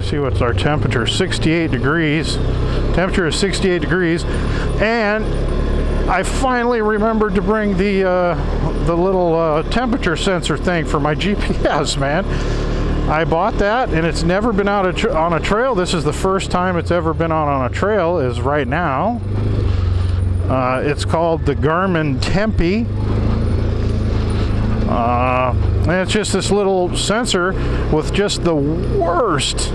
me see what's our temperature. 68 degrees. Temperature is 68 degrees, and I finally remembered to bring the little temperature sensor thing for my GPS, man. I bought that, and it's never been out on a trail. This is the first time it's ever been on a trail, is right now. It's called the Garmin Tempe. And it's just this little sensor with just the worst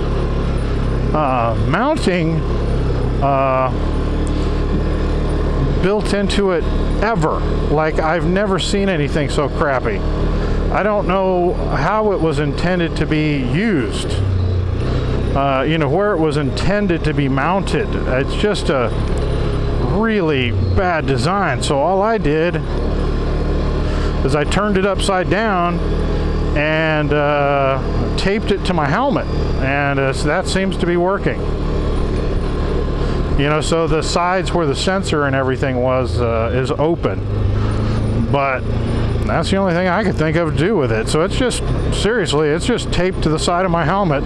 mounting built into it ever. Like, I've never seen anything so crappy. I don't know how it was intended to be used, you know, where it was intended to be mounted. It's just a really bad design. So all I did is I turned it upside down and taped it to my helmet, and that seems to be working. You know, so the sides where the sensor and everything was is open, but that's the only thing I could think of to do with it. So it's just, seriously, it's just taped to the side of my helmet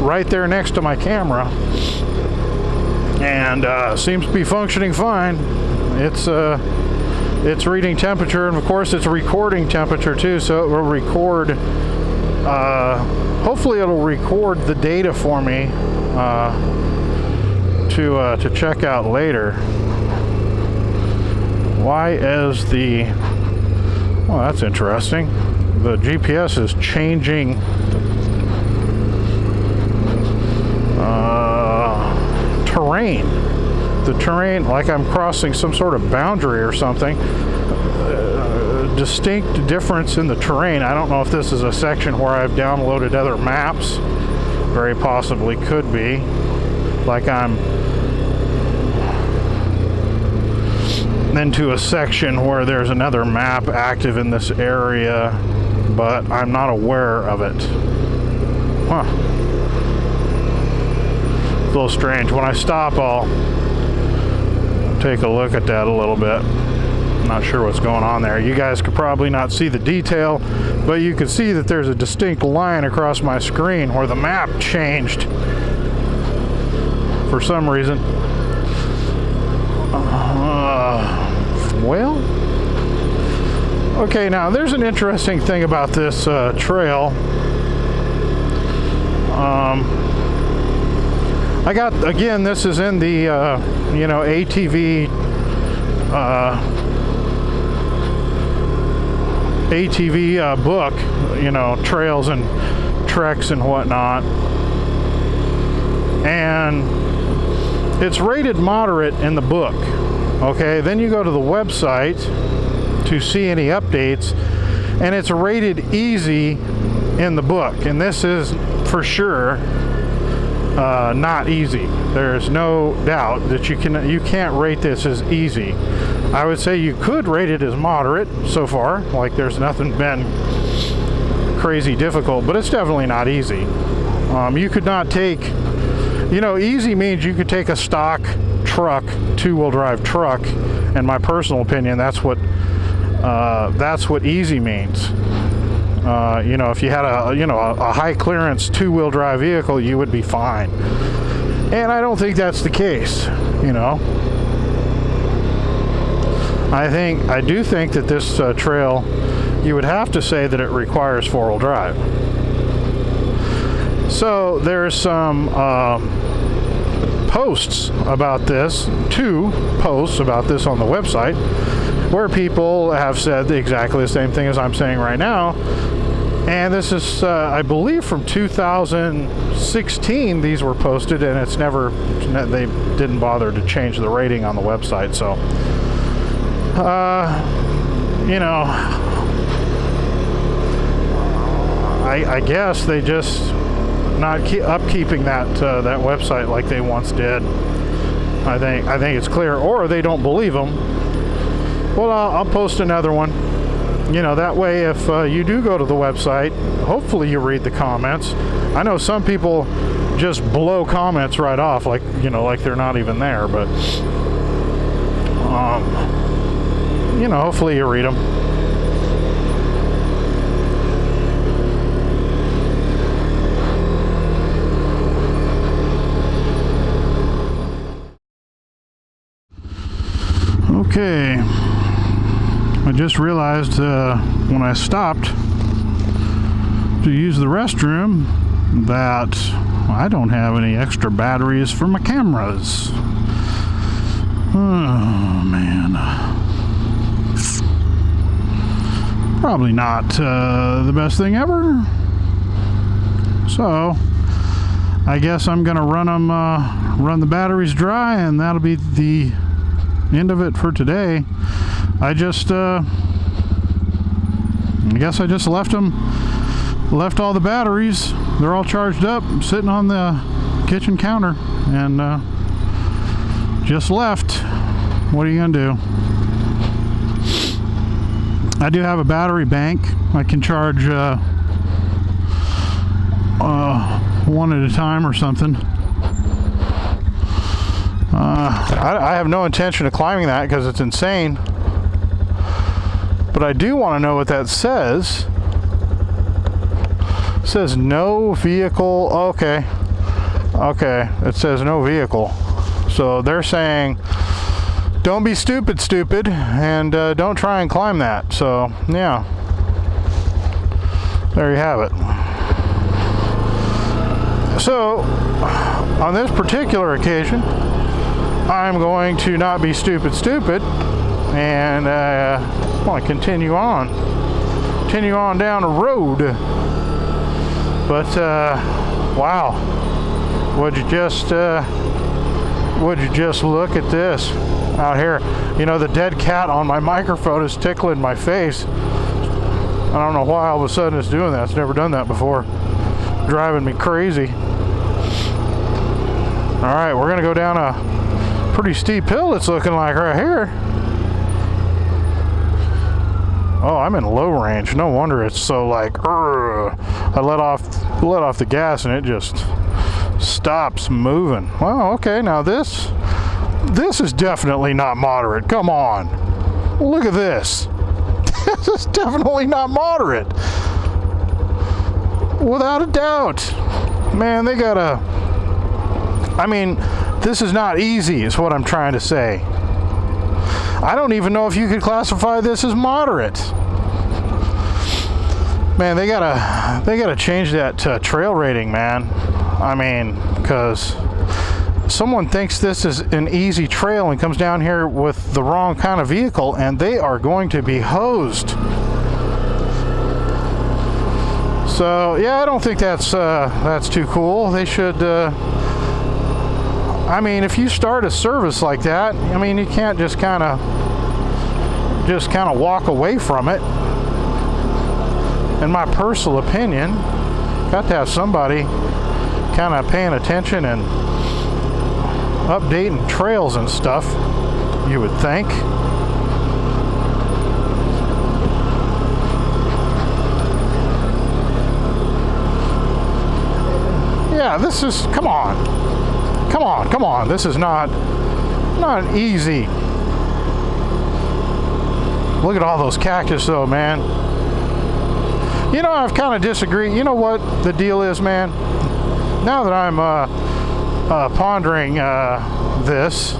right there next to my camera, and seems to be functioning fine. It's reading temperature, and of course it's recording temperature too, so it will record, hopefully it'll record the data for me to check out later. Why is the, well, that's interesting. The GPS is changing terrain. The terrain, like I'm crossing some sort of boundary or something. Distinct difference in the terrain. I don't know if this is a section where I've downloaded other maps. Very possibly could be. Like I'm into a section where there's another map active in this area, but I'm not aware of it. Huh. It's a little strange. When I stop, I'll take a look at that a little bit. I'm not sure what's going on there. You guys could probably not see the detail, but you can see that there's a distinct line across my screen where the map changed for some reason. Well, okay, now there's an interesting thing about this trail. I got, again, this is in the you know, ATV book, you know, trails and treks and whatnot, and it's rated moderate in the book. Okay, then you go to the website to see any updates, and it's rated easy in the book, and this is for sure not easy. There's no doubt that you can't rate this as easy. I would say you could rate it as moderate so far. Like, there's nothing been crazy difficult, but it's definitely not easy. You could not take, you know, easy means you could take a stock truck, two-wheel drive truck. In my personal opinion, that's what easy means. You know, if you had a high clearance two-wheel drive vehicle, you would be fine. And I don't think that's the case, you know. I do think that this trail, you would have to say that it requires four-wheel drive. So there's some posts about this, 2 posts about this on the website, where people have said exactly the same thing as I'm saying right now. And this is, I believe, from 2016 these were posted, and it's never, they didn't bother to change the rating on the website. So, you know, I guess they just not upkeeping that that website like they once did. I think it's clear, or they don't believe them. Well, I'll post another one. You know, that way if you do go to the website, hopefully you read the comments. I know some people just blow comments right off, like, you know, like they're not even there, but you know, hopefully you read them. Okay, I just realized when I stopped to use the restroom that I don't have any extra batteries for my cameras. Oh man, probably not the best thing ever. So I guess I'm gonna run the batteries dry, and that'll be the end of it for today. I guess I just left all the batteries. They're all charged up, sitting on the kitchen counter, and just left. What are you gonna do? I do have a battery bank. I can charge one at a time or something. I have no intention of climbing that because it's insane. But I do want to know what that says. It says no vehicle. Okay. Okay. It says no vehicle. So they're saying don't be stupid, and don't try and climb that. So, yeah. There you have it. So, on this particular occasion, I'm going to not be stupid, and want to continue on down the road. But wow, would you just look at this out here? You know, the dead cat on my microphone is tickling my face. I don't know why all of a sudden it's doing that. It's never done that before. Driving me crazy. All right, we're gonna go down a pretty steep hill, it's looking like right here. Oh, I'm in low range. No wonder it's so like, I let off the gas and it just stops moving. Well, okay, now this is definitely not moderate. Come on. Look at this. This is definitely not moderate. Without a doubt. Man, they gotta, I mean, this is not easy, is what I'm trying to say. I don't even know if you could classify this as moderate. Man, they gotta change that trail rating, man. I mean, because someone thinks this is an easy trail and comes down here with the wrong kind of vehicle, and they are going to be hosed. So yeah, I don't think that's too cool. They should. I mean, if you start a service like that, I mean, you can't just kind of walk away from it. In my personal opinion, got to have somebody kind of paying attention and updating trails and stuff, you would think. Yeah, this is, come on, this is not easy. Look at all those cactus though, man. You know, I've kind of disagreed. You know what the deal is, man? Now that I'm pondering this,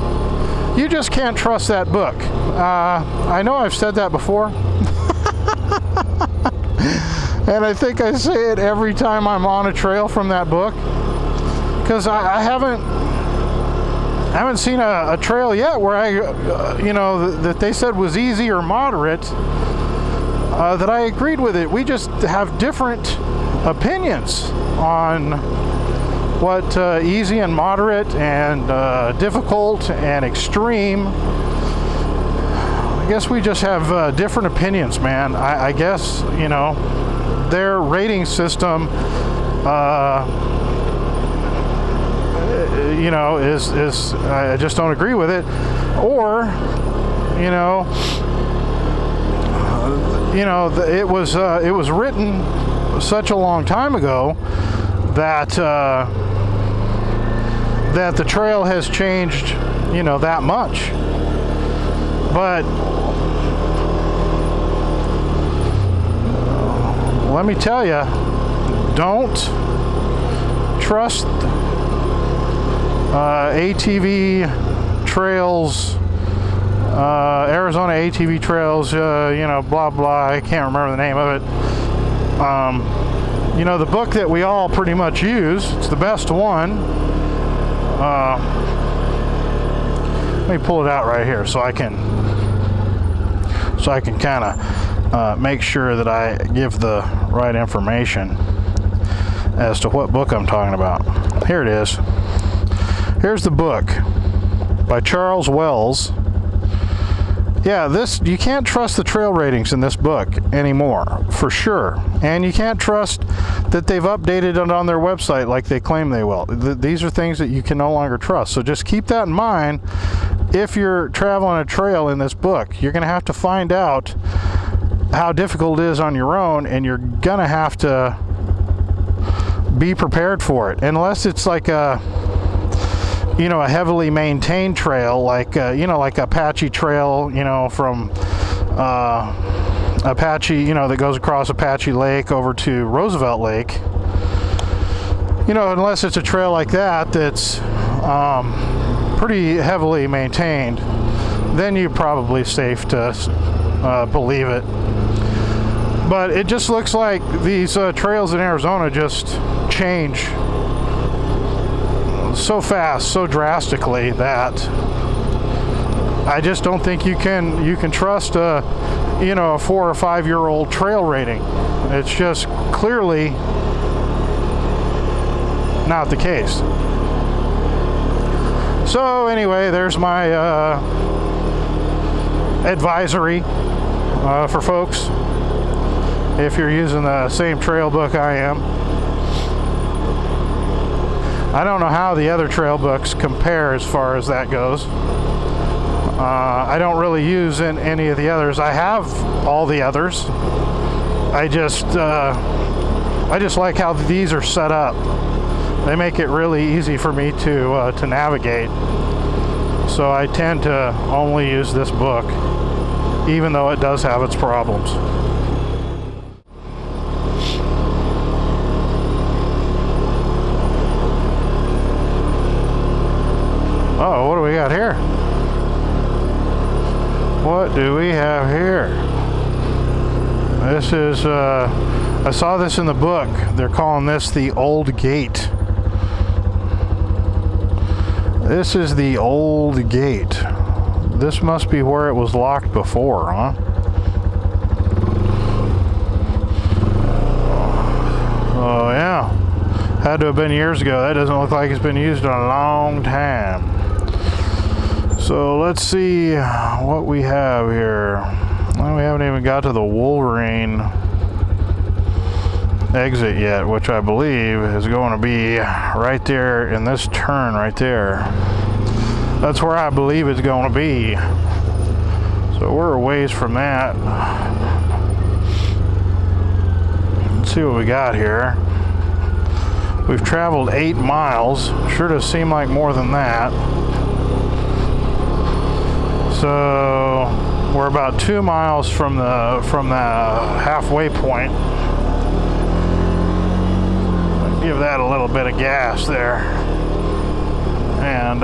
you just can't trust that book. I know I've said that before. And I think I say it every time I'm on a trail from that book. Because I haven't seen a trail yet where you know, that they said was easy or moderate, that I agreed with it. We just have different opinions on what easy and moderate and difficult and extreme. I guess we just have different opinions, man. I guess, you know, their rating system, you know, is I just don't agree with it. Or, you know, it was written such a long time ago that that the trail has changed, you know, that much. But let me tell you, don't trust ATV trails Arizona ATV trails, you know, blah blah, I can't remember the name of it. You know, the book that we all pretty much use, it's the best one. Let me pull it out right here so I can kind of make sure that I give the right information as to what book I'm talking about. Here it is. Here's the book by Charles Wells. Yeah, you can't trust the trail ratings in this book anymore, for sure. And you can't trust that they've updated it on their website like they claim they will. These are things that you can no longer trust. So just keep that in mind if you're traveling a trail in this book. You're going to have to find out how difficult it is on your own, and you're going to have to be prepared for it. Unless it's like a heavily maintained trail, like like Apache Trail, from Apache, that goes across Apache Lake over to Roosevelt Lake. Unless it's a trail like that that's pretty heavily maintained, then you're probably safe to believe it. But it just looks like these trails in Arizona just change so fast, so drastically, that I just don't think you can trust a 4 or 5 year old trail rating. It's just clearly not the case. So anyway, there's my advisory for folks if you're using the same trail book I am. I don't know how the other trail books compare as far as that goes. I don't really use any of the others. I have all the others. I just like how these are set up. They make it really easy for me to navigate. So I tend to only use this book, even though it does have its problems. Oh, what do we got here? What do we have here? This is, I saw this in the book. They're calling this the Old Gate. This is the Old Gate. This must be where it was locked before, huh? Oh, yeah. Had to have been years ago. That doesn't look like it's been used in a long time. So let's see what we have here. Well, we haven't even got to the Wolverine exit yet, which I believe is going to be right there in this turn right there. That's where I believe it's going to be. So we're a ways from that. Let's see what we got here. We've traveled 8 miles. Sure does seem like more than that. So we're about 2 miles from the halfway point. Give that a little bit of gas there, and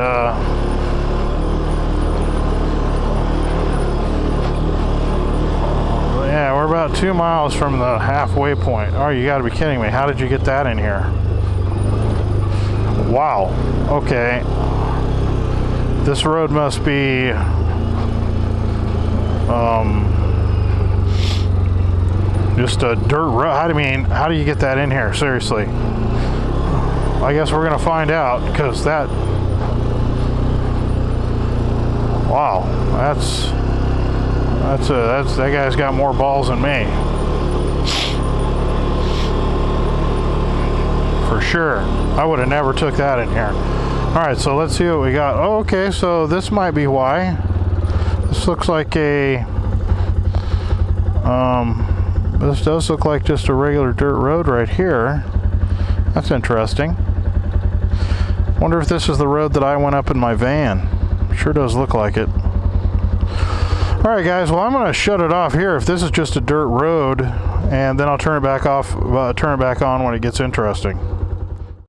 yeah, we're about 2 miles from the halfway point. Oh, you got to be kidding me! How did you get that in here? Wow. Okay. This road must be just a dirt road. How do you get that in here? Seriously. I guess we're gonna find out, because that, wow, that guy's got more balls than me. For sure. I would have never took that in here. Alright, so let's see what we got. Oh, okay, so this might be why. This looks like this does look like just a regular dirt road right here. That's interesting. Wonder if this is the road that I went up in my van. Sure does look like it. Alright guys, well I'm going to shut it off here if this is just a dirt road, and then I'll turn it back off, turn it back on when it gets interesting.